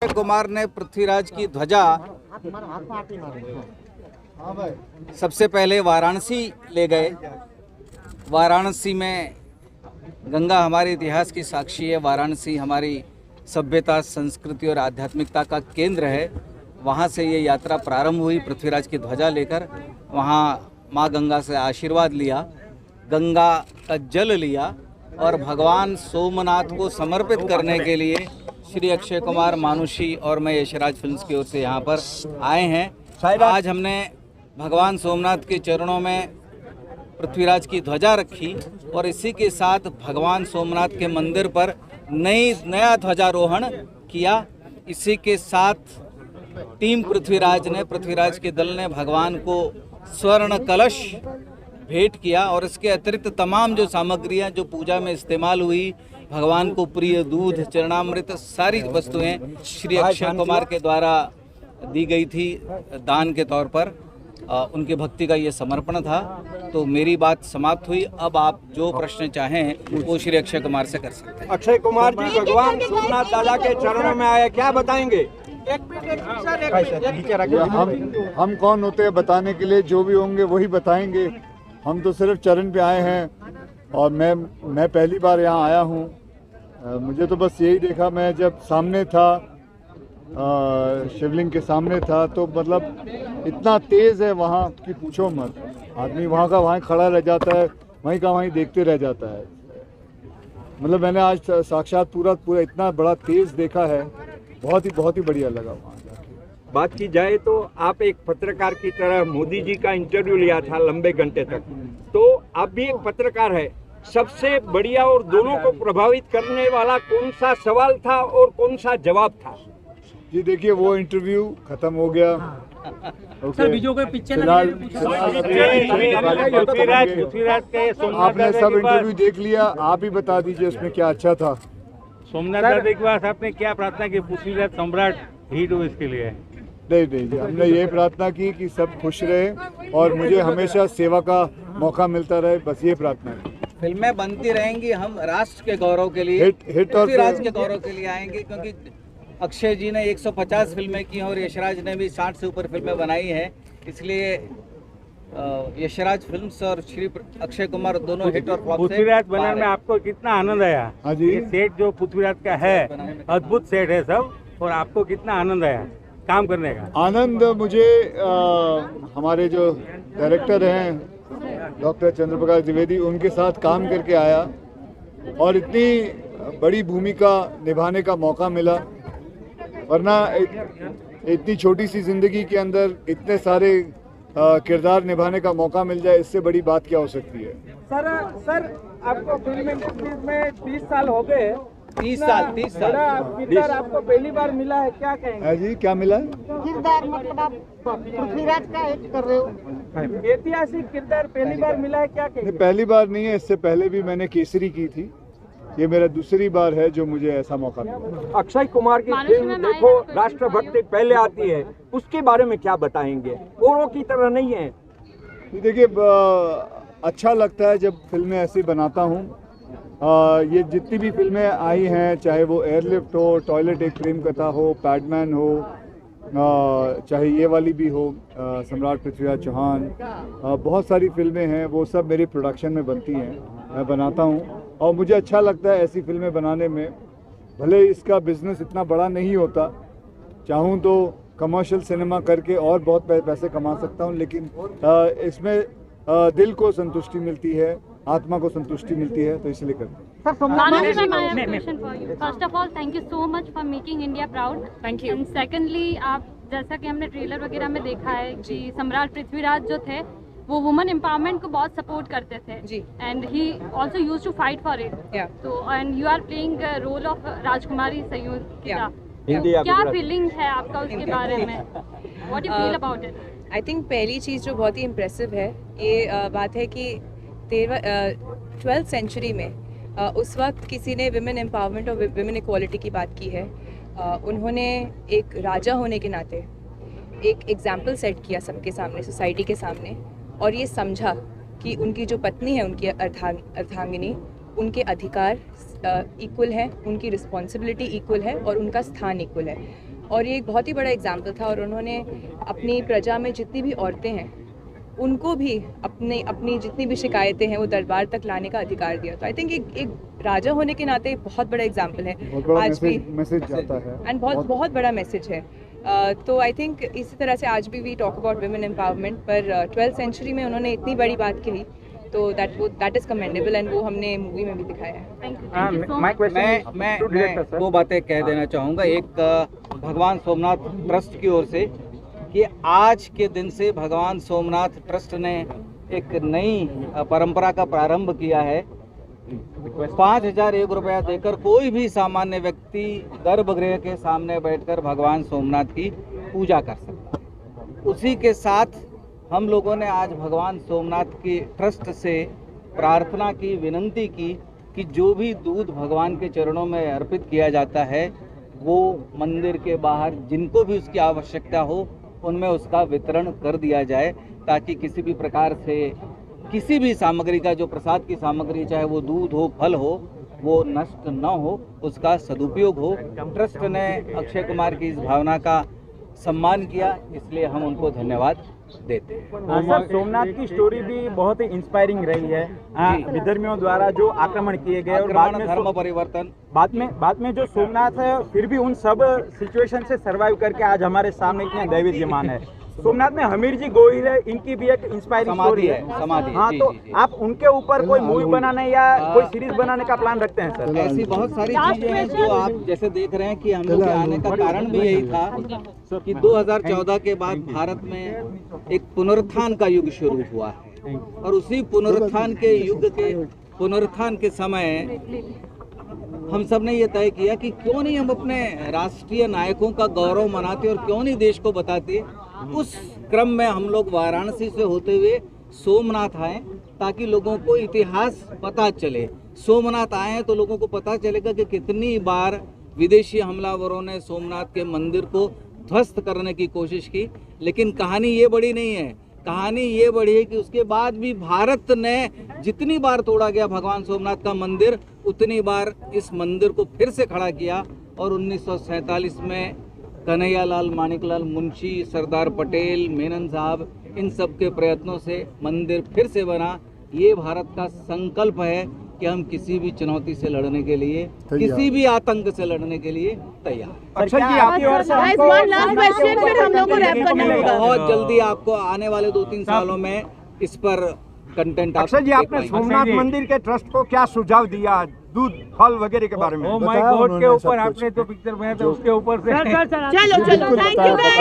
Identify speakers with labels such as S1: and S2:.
S1: अक्षय कुमार ने पृथ्वीराज की ध्वजा सबसे पहले वाराणसी ले गए। वाराणसी में गंगा हमारे इतिहास की साक्षी है। वाराणसी हमारी सभ्यता, संस्कृति और आध्यात्मिकता का केंद्र है। वहाँ से ये यात्रा प्रारंभ हुई पृथ्वीराज की ध्वजा लेकर। वहाँ माँ गंगा से आशीर्वाद लिया, गंगा का जल लिया और भगवान सोमनाथ को समर्पित करने के लिए श्री अक्षय कुमार, मानुषी और मैं यशराज फिल्म्स की ओर से यहाँ पर आए हैं। आज हमने भगवान सोमनाथ के चरणों में पृथ्वीराज की ध्वजा रखी और इसी के साथ भगवान सोमनाथ के मंदिर पर नया ध्वजारोहण किया। इसी के साथ टीम पृथ्वीराज के दल ने भगवान को स्वर्ण कलश भेंट किया और इसके अतिरिक्त तमाम जो सामग्रियां जो पूजा में इस्तेमाल हुई, भगवान को प्रिय दूध, चरणामृत, सारी वस्तुएं श्री अक्षय कुमार के द्वारा दी गई थी दान के तौर पर। उनकी भक्ति का ये समर्पण था। तो मेरी बात समाप्त हुई। अब आप जो प्रश्न चाहें वो श्री अक्षय कुमार से कर सकते हैं।
S2: अक्षय कुमार जी भगवान सोमनाथ दादा के चरणों में आए, क्या बताएंगे?
S3: हम कौन होते हैं बताने के लिए? जो भी होंगे वही बताएंगे। हम तो सिर्फ चरण पे आए हैं और मैं पहली बार यहाँ आया हूँ। मुझे तो बस यही देखा, मैं जब सामने था, शिवलिंग के सामने था, तो मतलब इतना तेज़ है वहाँ कि पूछो मत। आदमी वहाँ का वहाँ खड़ा रह जाता है, वहीं का वहीं देखते रह जाता है। मतलब मैंने आज साक्षात पूरा इतना बड़ा तेज़ देखा है। बहुत ही बढ़िया लगा वहाँ जाके।
S2: बात की जाए तो आप एक पत्रकार की तरह मोदी जी का इंटरव्यू लिया था लंबे घंटे तक, तो आप भी एक पत्रकार है। सबसे बढ़िया और दोनों को प्रभावित करने वाला कौन सा सवाल था और कौन सा जवाब था?
S3: जी देखिए, वो इंटरव्यू खत्म हो गया।
S4: सर बीजों के पिक्चर
S3: आपने सब इंटरव्यू देख लिया, आप ही बता दीजिए उसमें क्या अच्छा था।
S4: सोमनाथ दादा के बाद आपने क्या प्रार्थना की? पृथ्वीराज सम्राट हिट हो इसके लिए?
S3: नहीं, हमने ये प्रार्थना की कि सब खुश रहे और मुझे हमेशा सेवा का मौका मिलता रहे, बस ये प्रार्थना की।
S1: फिल्में बनती रहेंगी, हम राष्ट्र के गौरव के लिए,
S3: हिट और
S1: पृथ्वीराज के गौरव के लिए आएंगे, क्योंकि अक्षय जी ने 150 फिल्में की हैं और यशराज ने भी 60 से ऊपर फिल्में बनाई हैं। इसलिए यशराज फिल्म्स और श्री अक्षय कुमार दोनों हिट और फ्लॉप।
S4: पृथ्वीराज बनाने में आपको कितना आनंद आया?
S3: हाँ जी,
S4: ये सेट जो पृथ्वीराज का है, अद्भुत सेट है सब, और आपको कितना आनंद आया काम करने का?
S3: आनंद मुझे हमारे जो डायरेक्टर हैं डॉक्टर चंद्रप्रकाश द्विवेदी, उनके साथ काम करके आया और इतनी बड़ी भूमिका निभाने का मौका मिला। वरना इतनी छोटी सी जिंदगी के अंदर इतने सारे किरदार निभाने का मौका मिल जाए, इससे बड़ी बात क्या हो सकती है?
S5: सर आपको फिल्म इंडस्ट्री में 30 साल हो गए।
S1: 30 साल
S5: किरदार आपको पहली बार मिला है, क्या कहेंगे?
S3: जी क्या मिला?
S6: किरदार मतलब आप पृथ्वीराज का एक्ट कर रहे हो।
S5: ऐतिहासिक किरदार पहली बार मिला है, क्या कहेंगे?
S3: पहली बार नहीं है, इससे पहले भी मैंने केसरी की थी। ये मेरा दूसरी बार है जो मुझे ऐसा मौका मिला।
S2: अक्षय कुमार की फिल्म देखो राष्ट्रभक्ति पहले आती है, उसके बारे में क्या बताएंगे? औरों की तरह नहीं है।
S3: देखिए, अच्छा लगता है जब फिल्में ऐसी बनाता हूँ। ये जितनी भी फिल्में आई हैं, चाहे वो एयरलिफ्ट हो, टॉयलेट एक प्रेम कथा हो, पैडमैन हो, चाहे ये वाली भी हो, सम्राट पृथ्वीराज चौहान, बहुत सारी फिल्में हैं, वो सब मेरी प्रोडक्शन में बनती हैं, मैं बनाता हूँ और मुझे अच्छा लगता है ऐसी फिल्में बनाने में। भले इसका बिजनेस इतना बड़ा नहीं होता, चाहूँ तो कमर्शियल सिनेमा करके और बहुत पैसे कमा सकता हूँ, लेकिन इसमें दिल को संतुष्टि मिलती है, आत्मा को संतुष्टि मिलती है, तो इसलिए करते हैं।
S7: First of all thank you so much for making India proud. Thank you. And secondly, आप जैसा कि हमने ट्रेलर वगैरह में देखा है कि सम्राट पृथ्वीराज जो थे वो वुमेन एम्पावरमेंट को बहुत सपोर्ट करते थे जी, and he also used to fight for it. तो and you are playing role of Rajkumari Sanyukta. क्या फीलिंग है आपका उसके बारे में? What you feel about it?
S8: I think पहली चीज़ जो बहुत ही इम्प्रेसिव है ये बात है कि 12th सेंचुरी में उस वक्त किसी ने विमेन एम्पावरमेंट और विमेन इक्वालिटी की बात की है। उन्होंने एक राजा होने के नाते एक एग्जाम्पल सेट किया सबके सामने, सोसाइटी के सामने, और ये समझा कि उनकी जो पत्नी है, उनकी अर्धांगिनी, उनके अधिकार इक्वल है, उनकी रिस्पॉन्सिबिलिटी इक्वल है और उनका स्थान इक्वल है। और ये एक बहुत ही बड़ा एग्जाम्पल था। और उन्होंने अपनी प्रजा में जितनी भी औरतें हैं उनको भी अपनी जितनी भी शिकायतें हैं वो दरबार तक लाने का अधिकार दिया। तो आई थिंक एक राजा होने के नाते बहुत बड़ा एग्जाम्पल है आज भी,
S3: मैसेज जाता है
S8: एंड बहुत बड़ा मैसेज है। तो आई थिंक इसी तरह से आज भी we talk about women empowerment, पर 12th सेंचुरी में उन्होंने इतनी बड़ी बात कही, तो दैट इज़ कमेंडेबल, एंड वो हमने मूवी में भी दिखाया है।
S1: मैं दो बातें कह देना चाहूँगा। एक भगवान सोमनाथ ट्रस्ट की ओर से कि आज के दिन से भगवान सोमनाथ ट्रस्ट ने एक नई परंपरा का प्रारंभ किया है। 5,001 रुपया देकर कोई भी सामान्य व्यक्ति गर्भगृह के सामने बैठकर भगवान सोमनाथ की पूजा कर सकता है। उसी के साथ हम लोगों ने आज भगवान सोमनाथ की ट्रस्ट से प्रार्थना की, विनंती की कि जो भी दूध भगवान के चरणों में अर्पित किया जाता है वो मंदिर के बाहर जिनको भी उसकी आवश्यकता हो उनमें उसका वितरण कर दिया जाए, ताकि किसी भी प्रकार से किसी भी सामग्री का, जो प्रसाद की सामग्री, चाहे वो दूध हो, फल हो, वो नष्ट न हो, उसका सदुपयोग हो। ट्रस्ट ने अक्षय कुमार की इस भावना का सम्मान किया, इसलिए हम उनको धन्यवाद देते हैं।
S5: सर, सोमनाथ की स्टोरी भी बहुत ही इंस्पायरिंग रही है। विधर्मियों द्वारा जो आक्रमण किए गए और बाद में
S1: धर्म परिवर्तन,
S5: बाद में जो सोमनाथ है फिर भी उन सब सिचुएशन से सरवाइव करके आज हमारे सामने इतने दैवीद्यमान है। सोमनाथ में हमीर जी गोहिल है, इनकी भी एक इंस्पायरिंग स्टोरी है।
S1: समाधि।
S5: हाँ, तो आप उनके ऊपर कोई मूवी बनाने या कोई सीरीज बनाने का प्लान रखते हैं सर?
S1: ऐसी बहुत सारी चीजें हैं जो आप जैसे देख रहे हैं कि हम लोग के आने का कारण भी यही था कि 2014 के बाद भारत में एक पुनरुत्थान का युग शुरू हुआ है, और उसी पुनरुत्थान के युग के पुनरुत्थान के समय हम सब ने ये तय किया कि क्यों नहीं हम अपने राष्ट्रीय नायकों का गौरव मनाते और क्यों नहीं देश को बताते। उस क्रम में हम लोग वाराणसी से होते हुए सोमनाथ आए, ताकि लोगों को इतिहास पता चले। सोमनाथ आए तो लोगों को पता चलेगा कि कितनी बार विदेशी हमलावरों ने सोमनाथ के मंदिर को ध्वस्त करने की कोशिश की, लेकिन कहानी ये बड़ी नहीं है। कहानी ये बड़ी है कि उसके बाद भी भारत ने जितनी बार तोड़ा गया भगवान सोमनाथ का मंदिर, उतनी बार इस मंदिर को फिर से खड़ा किया। और 1947 में कन्हैयालाल माणिकलाल मुंशी, सरदार पटेल, मेनन साहब, इन सब के प्रयत्नों से मंदिर फिर से बना। ये भारत का संकल्प है कि हम किसी भी चुनौती से लड़ने के लिए, किसी भी आतंक से लड़ने के लिए तैयार हैं।
S5: अक्षय जी, आपकी ओर से हमको
S1: बहुत जल्दी आपको आने वाले 2-3 सालों में इस पर कंटेंट।
S2: अक्षय जी, आपने सोमनाथ मंदिर के ट्रस्ट को क्या सुझाव दिया दूध, फल वगैरह के बारे में?
S4: ओ माय गॉड के ऊपर आपने तो पिक्चर बनाया था, उसके ऊपर से
S6: चलो थैंक यू गाइस।